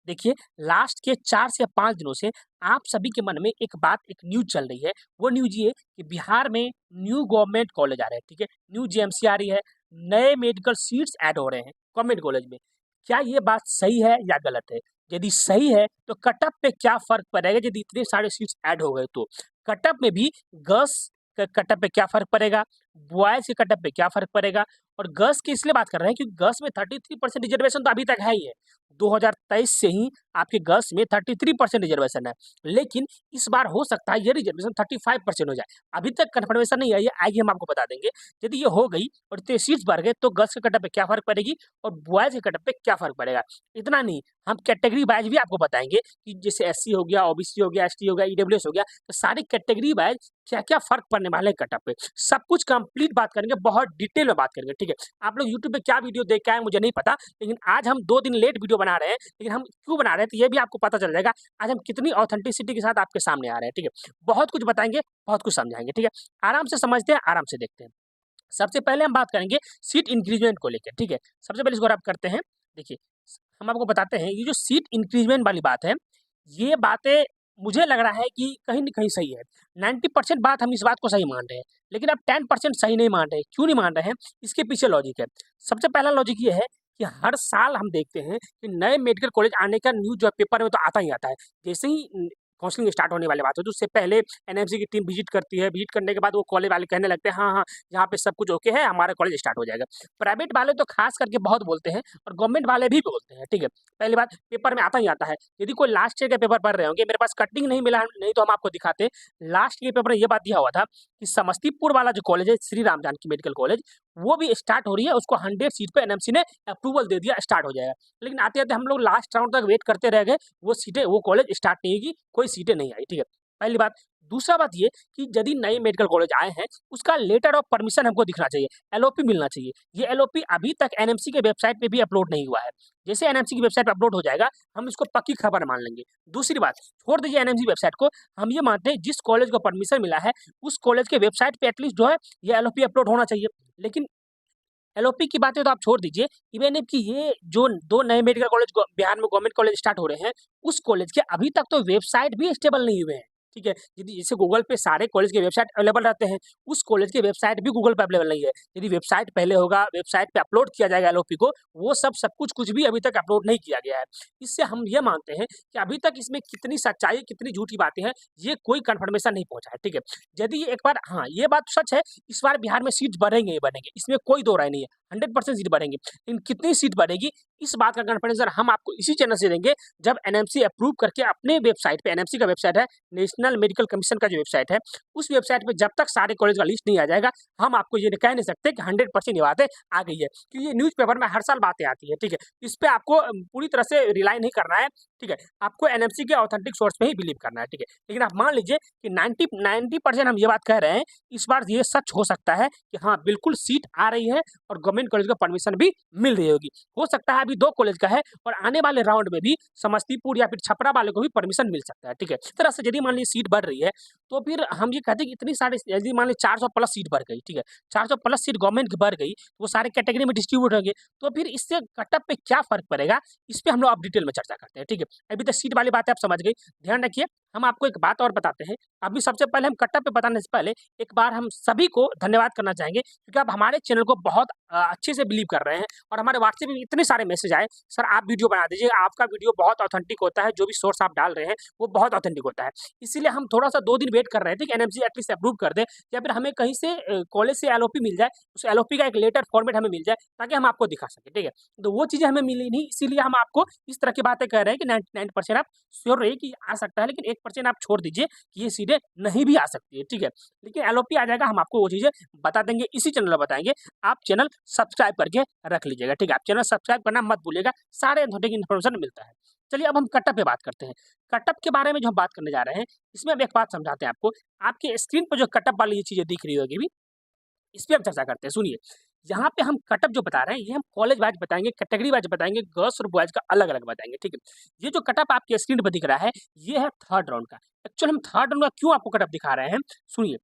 देखिए, लास्ट के 4 से 5 दिनों से आप सभी के मन में एक बात, एक न्यूज़ चल रही है। वो न्यूज़ ये कि बिहार में न्यू गवर्नमेंट कॉलेज आ रहे हैं, ठीक है? न्यू जेएमसी आ रही है, नए मेडिकल सीट्स ऐड हो रहे हैं गवर्नमेंट कॉलेज में। क्या ये बात सही है या गलत है? यदि सही है, तो कट ऑफ पे क्या फ़र्क पड़ेगा यदि इतने सारे सीट्स ऐड हो गए तो? कट ऑफ में भी गर्ल्स क कट ऑफ पे क्या फ़र्क पड़ेगा? बॉयज़ के कट ऑफ पे क्या फ़र्क पड़ेगा? और गर्ल्स की इसलिए बात कर रहे हैं क्योंकि गर्ल्स में 33% रिज़र्वेशन तो अभी तक है ही है। 2023 से ही आपके गर्ल्स में 33% रिजर्वेशन है। लेकिन इस बार हो सकता है ये रिजर्वेशन 35% हो जाए। अभी तक कन्फर्मेशन नहीं आई है, आएगी हम आपको बता देंगे। यदि ये हो गई और इतने सीट्स बढ़ गए तो गर्ल्स के कटअप पे क्या फ़र्क पड़ेगी और बॉयज़ के कटअप पे क्या फ़र्क पड़ेगा। इतना नहीं, हम कैटेगरी वाइज़ भी आपको बताएँगे कि जैसे एससी हो गया, ओबीसी हो गया, एसटी हो गया, ईडब्ल्यूएस हो गया, तो सारी कैटेगरी वाइज़ क्या-क्या फ़र्क पड़ने वाले हैं कटअप पे। सब कुछ कंप्लीट बात करेंगे, बहुत डिटेल में बात करेंगे, ठीक है? आप लोग यूट्यूब पे क्या वीडियो देख के आए मुझे नहीं पता, लेकिन आज हम 2 दिन लेट वीडियो बना रहे हैं, लेकिन हम क्यों बना रहे हैं तो ये भी आपको पता चल जाएगा। आज हम कितनी ऑथेंटिसिटी के साथ आपके सामने आ रहे हैं, ठीक है? बहुत कुछ बताएँगे, बहुत कुछ समझाएँगे, ठीक है? आराम से समझते हैं, आराम से देखते हैं। सबसे पहले हम बात करेंगे सीट इंक्रीज़मेंट को लेके, ठीक है? सबसे पहले इसको रब करते हैं। देखिए, हम आपको बताते हैं, ये जो सीट इंक्रीज़मेंट वाली बात है, ये बातें मुझे लग रहा है कि कहीं न कहीं सही है। 90% बात हम इस बात को सही मान रहे हैं, लेकिन अब 10% सही नहीं मान रहे हैं। क्यों नहीं मान रहे हैं? इसके पीछे लॉजिक है। सबसे पहला लॉजिक ये है कि हर साल हम देखते हैं कि नए मेडिकल कॉलेज आने का न्यूज़ जो है पेपर में तो आता ही आता है। जैसे ही काउंसलिंग स्टार्ट होने वाली बात होती है, उससे पहले एनएमसी की टीम विज़िट करती है, विज़िट करने के बाद वो कॉलेज वाले कहने लगते हैं, हाँ, हाँ, यहाँ पे सब कुछ ओके है, हमारा कॉलेज स्टार्ट हो जाएगा। प्राइवेट वाले तो खास करके बहुत बोलते हैं और गवर्नमेंट वाले भी बोलते हैं, ठीक है? पहली बात पेपर में आता ही आता है। यदि कोई लास्ट ईयर का पेपर पढ़ रहे होंगे, मेरे पास कटिंग नहीं मिला है, नहीं तो हम आपको दिखाते। लास्ट के पेपर में ये बात दिया हुआ था कि समस्तीपुर वाला जो कॉलेज है, श्री राम जानकी मेडिकल कॉलेज, वो भी स्टार्ट हो रही है, उसको 100 सीट पे एनएमसी ने अप्रूवल दे दिया, स्टार्ट हो जाएगा। लेकिन आते-आते हम लोग लास्ट राउंड तक वेट करते रह गए, वो कॉलेज स्टार्ट नहीं होगी, कोई सीटें नहीं आई, ठीक है? पहली बात। दूसरा बात ये कि यदि नए मेडिकल कॉलेज आए हैं, उसका लेटर ऑफ परमिशन हमको दिखना चाहिए, एलओपी मिलना चाहिए। ये एलओपी अभी तक एनएमसी के वेबसाइट पे भी अपलोड नहीं हुआ है। जैसे एनएमसी की वेबसाइट पे अपलोड हो जाएगा, हम इसको पक्की खबर मान लेंगे। दूसरी बात, छोड़ दीजिए एनएमसी वेबसाइट को, हम ये मानते हैं जिस कॉलेज को परमिशन मिला है, उस कॉलेज के वेबसाइट पे एटलीस्ट जो है, ये एलओपी अपलोड होना चाहिए। लेकिन एलओपी की बातें तो आप छोड़ दीजिए, इवन कि ये जो 2 नए मेडिकल कॉलेज बिहार में गवर्नमेंट कॉलेज स्टार्ट हो रहे हैं, उस कॉलेज के अभी तक तो वेबसाइट भी स्टेबल नहीं हुए हैं, ठीक है? यदि जैसे गूगल पे सारे कॉलेज के वेबसाइट अवेलेबल रहते हैं, उस कॉलेज के वेबसाइट भी गूगल पे अवेलेबल नहीं है। यदि वेबसाइट पहले होगा, वेबसाइट पे अपलोड किया जाएगा एलओपी को, वो सब कुछ भी अभी तक अपलोड नहीं किया गया है। इससे हम ये मानते हैं कि अभी तक इसमें कितनी सच्चाई, कितनी झूठी बातें हैं, ये कोई कन्फर्मेशन नहीं पहुँचा है, ठीक है? यदि ये एक बार हाँ, ये बात सच है, इस बार बिहार में सीट बढ़ेंगे ही बढ़ेंगे, इसमें कोई दो राय नहीं है। 100% सीट बढ़ेंगी। लेकिन कितनी सीट बढ़ेगी, इस बात का कन्फर्मेशन हम आपको इसी चैनल से देंगे, जब एनएमसी अप्रूव करके अपने वेबसाइट पे, एनएमसी का वेबसाइट है, नेशनल मेडिकल कमीशन का जो वेबसाइट है, उस वेबसाइट पे जब तक सारे कॉलेज का लिस्ट नहीं आ जाएगा, हम आपको ये कह नहीं सकते कि 100% ये बातें आ गई है। क्योंकि ये न्यूज़पेपर में हर साल बातें आती है, ठीक है? इस पे आपको पूरी तरह से रिलाई नहीं करना है, ठीक है? आपको एनएमसी के ऑथेंटिक सोर्स पे ही बिलीव करना है, ठीक है? लेकिन आप मान लीजिए कि 90% हम ये बात कह रहे हैं, इस बार ये सच हो सकता है कि हाँ, बिल्कुल सीट आ रही है और गवर्नमेंट कॉलेज को परमिशन भी मिल रही होगी। हो सकता है अभी 2 कॉलेज का है और आने वाले राउंड में भी समस्तीपुर या फिर छपरा वाले को भी परमिशन मिल सकता है, ठीक है? इस तरह से यदि मान लीजिए सीट बढ़ रही है, तो फिर हम ये कहते हैं कि इतनी सारी यदि मान लीजिए 400 प्लस सीट बढ़ गई, ठीक है? 400 प्लस सीट गवर्नमेंट की बढ़ गई, तो वो सारे कैटेगरी में डिस्ट्रीब्यूट होंगे, तो फिर इससे कटअप पे क्या फ़र्क पड़ेगा, इस पे हम लोग अब डिटेल में चर्चा करते हैं, ठीक है? अभी तक सीट वाली बातें आप समझ गई। ध्यान रखिए, हम आपको एक बात और बताते हैं। अभी सबसे पहले हम कटअप पे बताने से पहले एक बार हम सभी को धन्यवाद करना चाहेंगे क्योंकि आप हमारे चैनल को बहुत अच्छे से बिलीव कर रहे हैं और हमारे व्हाट्सएप में इतने सारे मैसेज आए, सर आप वीडियो बना दीजिए, आपका वीडियो बहुत ऑथेंटिक होता है, जो भी सोर्स आप डाल रहे हैं, वो बहुत ऑथेंटिक होता है। इसीलिए हम थोड़ा-सा 2 दिन वेट कर रहे थे कि एनएमसी एटलीस्ट अप्रूव कर दे या फिर हमें कहीं से कॉलेज से एलओपी मिल जाए, उस एलओपी का एक लेटर फॉर्मेट हमें मिल जाए ताकि हम आपको दिखा सकें, ठीक है? तो वो चीज़ें हमें मिली नहीं, इसीलिए हम आपको इस तरह की बातें कह रहे हैं कि 99% आप श्योर रहिए कि आ सकता है, लेकिन 1% आप छोड़ दीजिए कि ये सीटें नहीं भी आ सकती है, ठीक है? लेकिन एलओपी आ जाएगा, हम आपको वो चीज़ें बता देंगे, इसी चैनल में बताएँगे। आप चैनल सब्सक्राइब करके रख लीजिएगा, ठीक है? आप चैनल सब्सक्राइब करना मत भूलिएगा, सारे अथेंटिक इन्फॉर्मेशन मिलता है। चलिए अब हम कटअप पे बात करते हैं। कटअप के बारे में जो हम बात करने जा रहे हैं, इसमें अब एक बात समझाते हैं आपको। आपके स्क्रीन पे जो कटअप वाली ये चीज़ें दिख रही होगी अभी, इस पे हम चर्चा करते हैं, सुनिए। यहाँ पे हम कटअप जो बता रहे हैं, ये हम कॉलेज वाइज़ बताएँगे, कैटेगरी वाइज़ बताएँगे, गर्ल्स और बॉयज़ का अलग-अलग बताएँगे, ठीक है? ये जो कटअप आपके स्क्रीन पे दिख रहा है, ये है 3rd राउंड का। एक्चुअली हम 3rd राउंड का क्यों आपको कटअप दिखा रहे हैं, सुनिए।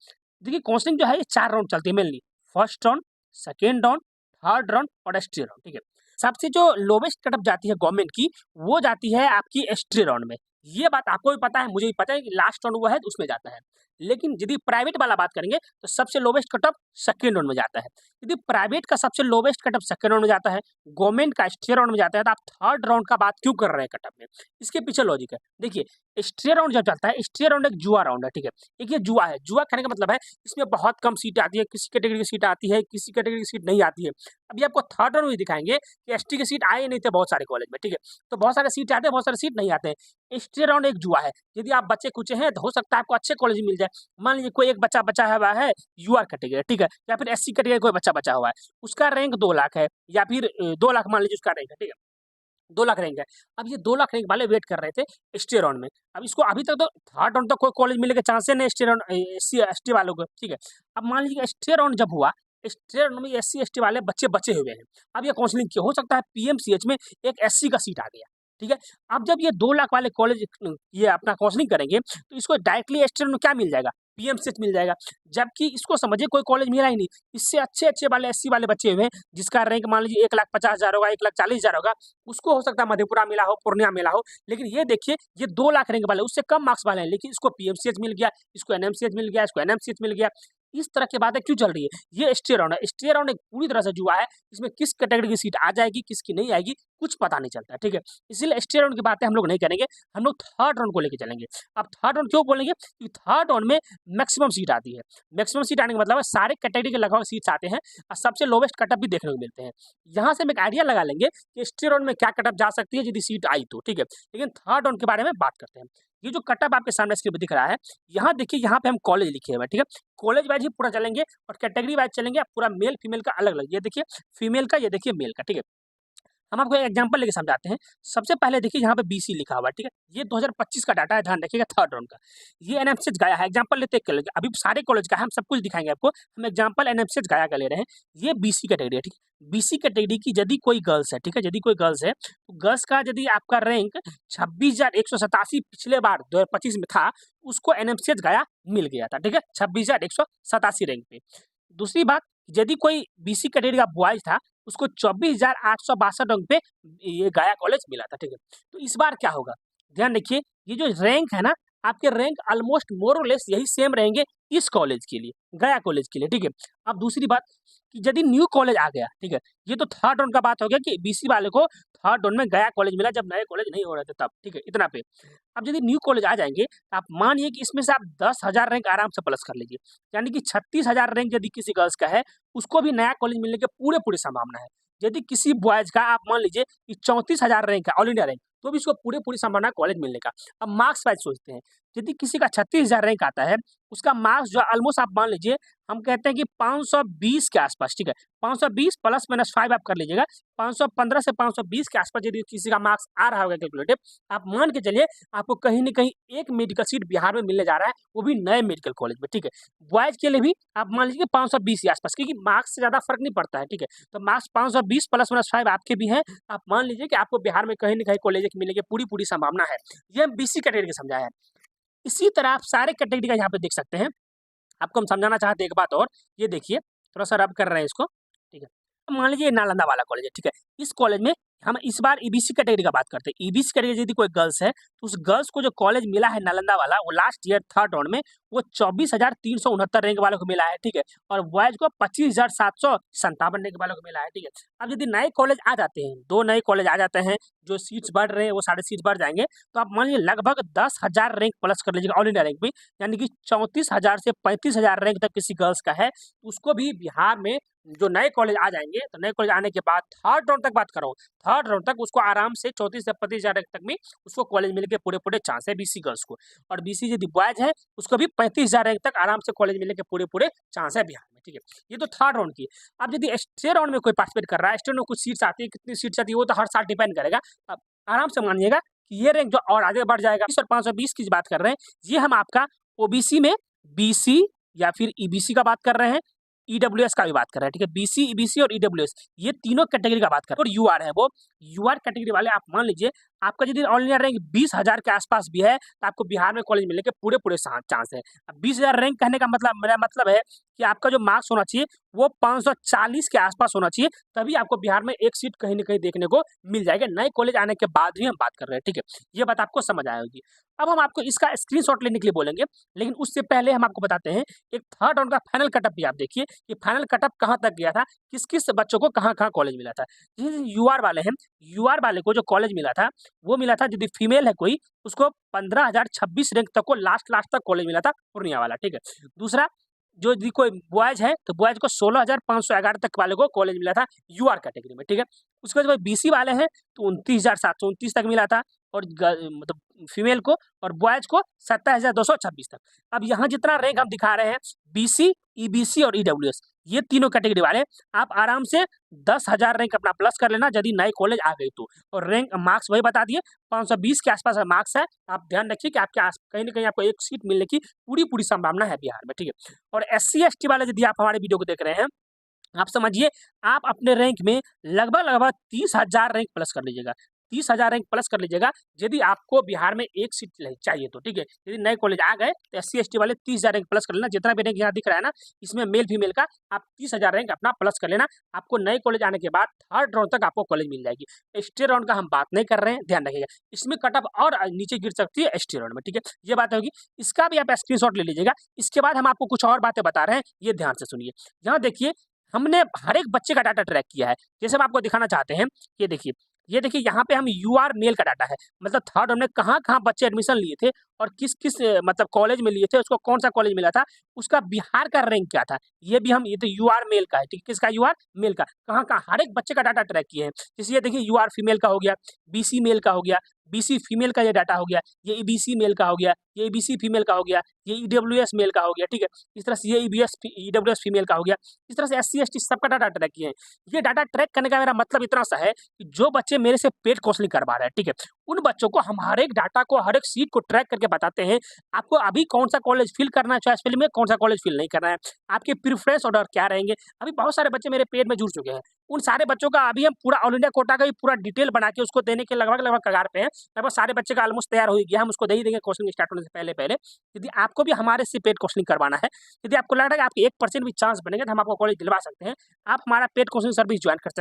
देखिए काउंसलिंग जो है ये 4 राउंड चलती है mainly. First round, second round, 3rd round और एसटी राउंड, ठीक है? सबसे जो लोवेस्ट कटअप जाती है गवर्नमेंट की, वो जाती है आपकी एसटी राउंड में। ये बात आपको भी पता है, मुझे भी पता है कि लास्ट राउंड वो है तो उसमें जाता है। लेकिन यदि प्राइवेट वाला बात करेंगे तो सबसे लोवेस्ट कटअप सेकंड राउंड में जाता है। यदि प्राइवेट का सबसे लोवेस्ट कटअप सेकंड राउंड में जाता है, गवर्नमेंट का एसटी राउंड में जाता है, तो आप थर्ड राउंड का बात क्यों कर रहे हैं कटअप में? इसके पीछे लॉजिक है। देखिए, एसटी राउंड जब चलता है, एसटी राउंड एक जुआ राउंड है, ठीक है? एक ये जुआ है। जुआ कहने का मतलब है इसमें बहुत कम सीट आती है, किसी कैटेगरी की सीट आती है, किसी कैटेगरी की सीट नहीं आती है। अभी आपको थर्ड राउंड में दिखाएंगे कि एसटी की सीट आए नहीं थे बहुत सारे कॉलेज में, ठीक है? तो बहुत सारे सीट आते हैं, बहुत सारे सीट नहीं आते हैं। एसटी राउंड एक जुआ है। यदि आप बच्चे कुचे हैं तो हो सकता है आपको अच्छे कॉलेज मिल जाए। मान लीजिए कोई एक बच्चा बचा हुआ है यूआर कैटेगरी, ठीक है? या फिर एससी कैटेगरी कोई बच्चा बचा हुआ है, उसका रैंक 2 लाख है, या फिर 2 लाख मान लीजिए उसका रैंक है, ठीक है? 2 लाख रैंक है। अब ये 2 लाख रैंक वाले वेट कर रहे थे एसटी राउंड में। अब इसको अभी तक तो थर्ड राउंड तक कोई कॉलेज मिलने के चांसेस नहीं एसटी राउंड एससी एसटी वालों को, ठीक है? अब मान लीजिए एसटी राउंड जब हुआ, एसटी राउंड में एससी एसटी वाले बच्चे बचे हुए हैं। अब ये काउंसलिंग किया, हो सकता है पीएमसीएच में एक एससी का सीट आ गया, ठीक है? अब जब ये 2 लाख वाले कॉलेज ये अपना काउंसलिंग करेंगे तो इसको डायरेक्टली एसटी राउंड में क्या मिल जाएगा? पीएमसीएच मिल जाएगा। जबकि इसको समझिए कोई कॉलेज मिला ही नहीं। इससे अच्छे-अच्छे वाले एससी वाले बच्चे हुए हैं, जिसका रैंक मान लीजिए 1,50,000 होगा, 1,40,000 होगा, उसको हो सकता है मधेपुरा मिला हो, पूर्णिया मिला हो। लेकिन ये देखिए, ये 2 लाख रैंक वाले, उससे कम मार्क्स वाले हैं, लेकिन इसको पीएमसीएच मिल गया, इसको एनएमसीएच मिल गया, इसको एनएमसीएच मिल गया। इस तरह की बातें क्यों चल रही है? ये एसटी राउंड है। एसटी राउंड एक पूरी तरह से जुआ है, इसमें किस कैटेगरी की सीट आ जाएगी, किसकी नहीं आएगी, कुछ पता नहीं चलता है, ठीक है? इसीलिए एसटी राउंड की बातें हम लोग नहीं करेंगे, हम लोग थर्ड राउंड को लेके चलेंगे। अब थर्ड राउंड क्यों बोलेंगे? क्योंकि थर्ड राउंड में मैक्सिमम सीट आती है। मैक्सिमम सीट आने का मतलब है सारे कैटेगरी के लगभग सीट्स आते हैं और सबसे लोवेस्ट कटअप भी देखने को मिलते हैं। यहाँ से हम एक आइडिया लगा लेंगे कि एसटी राउंड में क्या कटअप जा सकती है यदि सीट आई तो, ठीक है? लेकिन थर्ड राउंड के बारे में बात करते हैं। ये जो कटअप आपके सामने स्क्रीन पे दिख रहा है, यहाँ देखिए, यहाँ पे हम कॉलेज लिखे हुए हैं, ठीक है? कॉलेज वाइज ही पूरा चलेंगे और कैटेगरी वाइज चलेंगे, पूरा मेल फीमेल का अलग-अलग। ये देखिए फीमेल का, ये देखिए मेल का, ठीक है? हम आपको एक एग्जांपल लेके समझाते हैं। सबसे पहले देखिए यहाँ पे बीसी लिखा हुआ है, ठीक है? ये 2025 का डाटा है, ध्यान रखिएगा थर्ड राउंड का। ये एनएमसीएच गया है, एग्जांपल लेते हैं कॉलेज, अभी सारे कॉलेज का है, हम सब कुछ दिखाएँगे आपको। हम एग्जांपल एनएमसीएच गया का ले रहे हैं। ये बीसी कैटेगरी है, ठीक है? बीसी कैटेगरी की यदि कोई गर्ल्स है, ठीक है? यदि कोई गर्ल्स है, तो गर्ल्स का यदि आपका रैंक 26,187 पिछले बार 2025 में था, उसको एनएमसीएच गया मिल गया था, ठीक है? 26,187 रैंक पे। दूसरी बात, यदि कोई बीसी कैटेगरी का बॉयज था, उसको 24,862 अंक पे ये गया कॉलेज मिला था, ठीक है? तो इस बार क्या होगा? ध्यान रखिए, ये जो रैंक है ना, आपके रैंक ऑलमोस्ट मोर और लेस यही सेम रहेंगे इस कॉलेज के लिए, गया कॉलेज के लिए, ठीक है? अब दूसरी बात कि यदि न्यू कॉलेज आ गया, ठीक है? ये तो थर्ड राउंड का बात हो गया कि बीसी वाले को थर्ड राउंड में गया कॉलेज मिला जब नए कॉलेज नहीं हो रहे थे तब, ठीक है? इतना पे। अब यदि न्यू कॉलेज आ जाएँगे, तो आप मानिए कि इसमें से आप 10,000 रैंक आराम से प्लस कर लीजिए। यानी कि 36,000 रैंक यदि किसी गर्ल्स का है, उसको भी नया कॉलेज मिलने की पूरी-पूरी संभावना है। यदि किसी बॉयज़ का आप मान लीजिए कि 34,000 रैंक है, ऑल इंडिया रैंक, तो भी इसको पूरी-पूरी संभावना है कॉलेज मिलने का। अब मार्क्स वाइज़ सोचते हैं, यदि किसी का 36,000 रैंक आता है, उसका मार्क्स जो ऑलमोस्ट आप मान लीजिए, हम कहते हैं कि 520 के आस-पास, ठीक है? 520 प्लस माइनस 5 आप कर लीजिएगा, 515 से 520 के आस-पास यदि किसी का मार्क्स आ रहा होगा कैलकुलेटिव, आप मान के चलिए आपको कहीं न कहीं एक मेडिकल सीट बिहार में मिलने जा रहा है, वो भी नए मेडिकल कॉलेज में, ठीक है? बॉयज़ के लिए भी आप मान लीजिए 520 के आस-पास, क्योंकि मार्क्स से ज़्यादा फ़र्क नहीं पड़ता है, ठीक है? तो मार्क्स 520 प्लस माइनस 5 आपके भी हैं, आप मान लीजिए कि आपको बिहार में कहीं न कहीं कॉलेज एक मिलने की पूरी-पूरी संभावना है। ये हम बीसी कैटेगरी का समझाया है। इसी तरह आप सारे कैटेगरी का यहाँ पे देख सकते हैं। आपको हम समझाना चाहते हैं एक बात और, ये देखिए, थोड़ा-सा रब कर रहे हैं इसको, ठीक है? अब मान लीजिए ये नालंदा वाला कॉलेज है, ठीक है? इस कॉलेज में हम इस बार ईबीसी कैटेगरी का बात करते हैं। ईबीसी कैटेगरी यदि कोई गर्ल्स है, तो उस गर्ल्स को जो कॉलेज मिला है नालंदा वाला, वो लास्ट ईयर थर्ड राउंड में वो 24,369 रैंक वालों को मिला है, ठीक है? और बॉयज़ को 25,757 रैंक वालों को मिला है, ठीक है? अब यदि नए कॉलेज आ जाते हैं, 2 नए कॉलेज आ जाते हैं, जो सीट्स बढ़ रहे हैं, वो सारे सीट्स बढ़ जाएँगे, तो आप मान लीजिए लगभग 10,000 रैंक प्लस कर लीजिएगा ऑल इंडिया रैंक में, यानी कि 34,000 से 35,000 रैंक तक किसी गर्ल्स का है, उसको भी बिहार में जो नए कॉलेज आ जाएँगे, तो नए कॉलेज आने के बाद थर्ड राउंड तक बात कर रहा हूँ, थर्ड राउंड तक उसको आराम से 34 से 35,000 रैंक तक में उसको कॉलेज मिलने के पूरे-पूरे चांस है बीसी गर्ल्स को। और बीसी यदि बॉयज़ है, उसको भी 35,000 रैंक तक आराम से कॉलेज मिलने के पूरे-पूरे चांस है बिहार में, ठीक है? ये तो थर्ड राउंड की। अब यदि स्टे राउंड में कोई पार्टिसिपेट कर रहा है, स्टे राउंड में कुछ सीट्स आती है, कितनी सीट्स आती है, वो तो हर साल डिपेंड करेगा। अब आराम से मानिएगा कि ये रैंक जो और आगे बढ़ जाएगा, 20 और 520 की बात कर रहे हैं, ये हम आपका ओबीसी में बीसी या फिर ईबीसी का बात कर रहे हैं, ईडब्ल्यूएस का भी बात कर रहे हैं, ठीक है? बीसी, ईबीसी और ईडब्ल्यूएस, ये तीनों कैटेगरी का बात कर रहे हैं। और यूआर है वो, यूआर कैटेगरी वाले आप मान लीजिए आपका यदि ऑल इंडिया रैंक 20,000 के आस-पास भी है, तो आपको बिहार में कॉलेज मिलने के पूरे-पूरे चांस है। अब 20,000 रैंक कहने का मतलब, मेरा मतलब है कि आपका जो मार्क्स होना चाहिए, वो 540 के आसपास होना चाहिए, तभी आपको बिहार में एक सीट कहीं न कहीं देखने को मिल जाएगा। नए कॉलेज आने के बाद ही हम बात कर रहे हैं, ठीक है? ये बात आपको समझ आई होगी। अब हम आपको इसका स्क्रीनशॉट लेने के लिए बोलेंगे, लेकिन उससे पहले हम आपको बताते हैं, एक थर्ड राउंड का फाइनल कटअप भी आप देखिए कि फाइनल कटअप कहाँ तक गया था, किस-किस बच्चों को कहाँ-कहाँ कॉलेज मिला था। जैसे यूआर वाले हैं, यूआर वाले को जो कॉलेज मिला था, वो मिला था यदि फीमेल है कोई, उसको 15,026 रैंक तक को लास्ट तक कॉलेज मिला था, पूर्णिया वाला, ठीक है? दूसरा, जो यदि कोई बॉयज़ है, तो बॉयज़ को 16,511 तक वाले को कॉलेज मिला था यूआर कैटेगरी में, ठीक है? उसके बाद कोई बीसी वाले हैं, तो 29,729 तक मिला था और मतलब फीमेल को, और बॉयज़ को 27,226 तक। अब यहाँ जितना रैंक हम दिखा रहे हैं, बीसी, ईबीसी और ईडब्ल्यूएस, ये तीनों कैटेगरी वाले आप आराम से 10,000 रैंक अपना प्लस कर लेना यदि नए कॉलेज आ गई तो। और रैंक मार्क्स वही बता दिए, 520 के आसपास मार्क्स है। आप ध्यान रखिए कि आपके कहीं न कहीं आपको एक सीट मिलने की पूरी संभावना है बिहार में, ठीक है? और एससी, एसटी वाले यदि आप हमारे वीडियो को देख रहे हैं, आप समझिए, आप अपने रैंक में लगभग 30,000 रैंक प्लस कर लीजिएगा। 30,000 रैंक प्लस कर लीजिएगा, यदि आपको बिहार में एक सीट चाहिए तो, ठीक है? यदि नए कॉलेज आ गए तो एससी, एसटी वाले 30,000 रैंक प्लस कर लेना। जितना भी रैंक यहाँ दिख रहा है ना, इसमें मेल फीमेल का आप 30,000 रैंक अपना प्लस कर लेना। आपको नए कॉलेज आने के बाद थर्ड राउंड तक आपको कॉलेज मिल जाएगी। एसटी राउंड का हम बात नहीं कर रहे हैं, ध्यान रखिएगा। इसमें कटअप और नीचे गिर सकती है एसटी राउंड में, ठीक है? ये बात होगी। इसका भी आप स्क्रीनशॉट ले लीजिएगा। इसके बाद हम आपको कुछ और बातें बता रहे हैं, ये ध्यान से सुनिए। यहाँ देखिए, हमने हर एक बच्चे का डाटा ट्रैक किया है। जैसे हम आपको दिखाना चाहते हैं, ये देखिए यहाँ पे हम यूआर मेल का डाटा है, मतलब थर्ड हमने कहाँ-कहाँ बच्चे एडमिशन लिए थे और किस-किस मतलब कॉलेज में लिए थे, उसको कौन-सा कॉलेज मिला था, उसका बिहार का रैंक क्या था, ये भी हम, ये तो यूआर मेल का है, ठीक है? किसका? यूआर मेल का। कहाँ-कहाँ हर एक बच्चे का डाटा ट्रैक किए हैं। जैसे ये देखिए, यूआर फीमेल का हो गया, बीसी मेल का हो गया, बीसी फीमेल का ये डाटा हो गया, ये ईबीसी मेल का हो गया, ये ईबीसी फीमेल का हो गया, ये ईडब्ल्यूएस मेल का हो गया, ठीक है? इस तरह से ये ईडब्ल्यूएस फीमेल का हो गया। इस तरह से एससी, एसटी सबका डाटा ट्रैक किए हैं। ये डाटा ट्रैक करने का मेरा मतलब इतना सा है कि जो बच्चे मेरे से पेड काउंसलिंग करवा रहे हैं, ठीक है? उन बच्चों को हम हर एक डाटा को, हर एक सीट को ट्रैक करके बताते हैं, आपको अभी कौन-सा कॉलेज फिल करना है चॉइस फिल में, कौन-सा कॉलेज फिल नहीं करना है, आपके प्रेफरेंस ऑर्डर क्या रहेंगे। अभी बहुत सारे बच्चे मेरे पेड में जुड़ चुके हैं। उन सारे बच्चों का अभी हम पूरा ऑल इंडिया कोटा का भी पूरा डिटेल बना के उसको देने के लगभग कगार पे हैं। लगभग सारे बच्चे का ऑलमोस्ट तैयार हो ही गया, हम उसको दे ही देंगे काउंसलिंग स्टार्ट होने से पहले-पहले। यदि आपको भी हमारे से पेड काउंसलिंग करवाना है, यदि आपको लग रहा है कि आपके 1% भी चांस बनेगा, तो हम आपको कॉलेज दिलवा सकते हैं। आप हमारा पेड काउंसलिंग सर्विस जॉइन कर सकते हैं।